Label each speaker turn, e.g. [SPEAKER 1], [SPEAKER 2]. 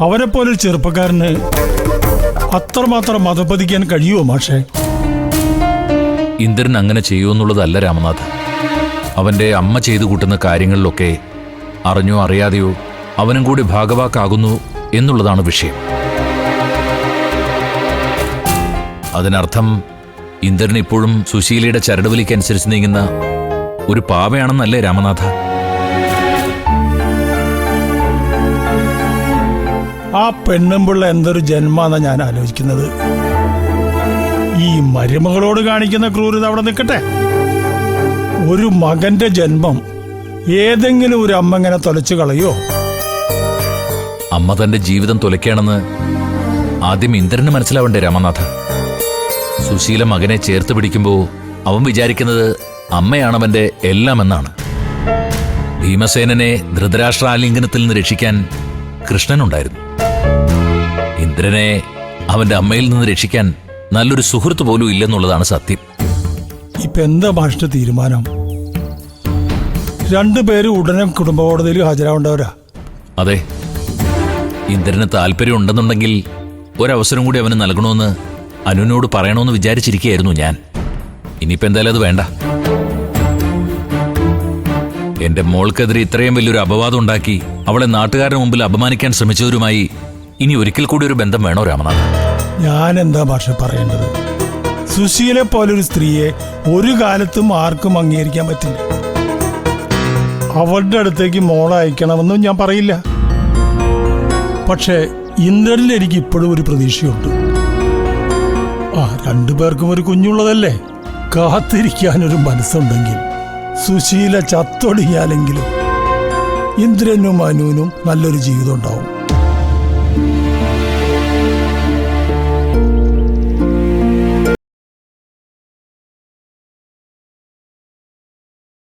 [SPEAKER 1] അവനെപ്പോലൊരു ചെറുപ്പക്കാരന് അത്രമാത്രം മതപതിക്കാൻ കഴിയുമോ മാഷേ?
[SPEAKER 2] ഇന്ദ്രൻ അങ്ങനെ ചെയ്യുമെന്നുള്ളതല്ല രാമനാഥ്. അവന്റെ അമ്മ ചെയ്തു കൂട്ടുന്ന കാര്യങ്ങളിലൊക്കെ അറിഞ്ഞോ അറിയാതെയോ അവനും കൂടി ഭാഗവാക്കാകുന്നു എന്നുള്ളതാണ് വിഷയം. അതിനർത്ഥം ഇന്ദ്രൻ ഇപ്പോഴും സുശീലയുടെ ചരടുവലിക്കനുസരിച്ച് നീങ്ങുന്ന ഒരു പാവയാണെന്നല്ലേ രാമനാഥ?
[SPEAKER 1] ആ പെണ്ണുമ്പിള്ള എന്തൊരു ജന്മാന്നാ ഞാൻ ആലോചിക്കുന്നത്. ഈ മരുമകളോട് കാണിക്കുന്ന ക്രൂരത അവിടെ നിൽക്കട്ടെ. ഒരു മകന്റെ ജന്മം ഏതെങ്കിലും ഒരു അമ്മ ഇങ്ങനെ തൊലച്ചു കളയോ?
[SPEAKER 2] അമ്മ തന്റെ ജീവിതം തുലയ്ക്കുകയാണെന്ന് ആദ്യം ഇന്ദ്രന് മനസ്സിലാവണ്ടേ രാമനാഥ? സുശീല മകനെ ചേർത്ത് പിടിക്കുമ്പോൾ അവൻ വിചാരിക്കുന്നത് അമ്മയാണവന്റെ എല്ലാം എന്നാണ്. ഭീമസേനനെ ധൃതരാഷ്ട്രാലിംഗനത്തിൽ നിന്ന് രക്ഷിക്കാൻ കൃഷ്ണനുണ്ടായിരുന്നു. ഇന്ദ്രനെ അവന്റെ അമ്മയിൽ നിന്ന് രക്ഷിക്കാൻ നല്ലൊരു സുഹൃത്ത് പോലും ഇല്ലെന്നുള്ളതാണ് സത്യം.
[SPEAKER 1] ഇപ്പൊ എന്താ ഭാഷ തീരുമാനം? രണ്ടുപേരും ഉടനെ കുടുംബ കോടതിയിൽ ഹാജരാവേണ്ടവരാ.
[SPEAKER 2] അതെ, ഇന്ദ്രന് താല്പര്യം ഉണ്ടെന്നുണ്ടെങ്കിൽ ഒരവസരം കൂടി അവന് നൽകണമെന്ന് അനുവിനോട് പറയണമെന്ന് വിചാരിച്ചിരിക്കുകയായിരുന്നു ഞാൻ. ഇനിയിപ്പോ എന്തായാലും അത് വേണ്ട. എന്റെ മോൾക്കെതിരെ ഇത്രയും വലിയൊരു അപവാദം ഉണ്ടാക്കി അവളെ നാട്ടുകാരുടെ മുമ്പിൽ അപമാനിക്കാൻ ശ്രമിച്ചവരുമായി ഇനി ഒരിക്കൽ കൂടി ഒരു ബന്ധം വേണോ രാമനാഥ്?
[SPEAKER 1] ഞാൻ എന്താ ഭാഷ പറയേണ്ടത്? സുശീലെ പോലൊരു സ്ത്രീയെ ഒരു കാലത്തും ആർക്കും അംഗീകരിക്കാൻ പറ്റില്ല. അവളുടെ അടുത്തേക്ക് മോളെ അയക്കണമെന്നും ഞാൻ പറയില്ല. പക്ഷേ ഇന്ദ്രനിൽ എനിക്ക് ഇപ്പോഴും ഒരു പ്രതീക്ഷയുണ്ട്. രണ്ടുപേർക്കും ഒരു കുഞ്ഞുള്ളതല്ലേ? കാത്തിരിക്കാനൊരു മനസ്സുണ്ടെങ്കിൽ സുശീല ചത്തൊടിയാലെങ്കിലും ഇന്ദ്രനും അനുവിനും നല്ലൊരു ജീവിതം ഉണ്ടാവും.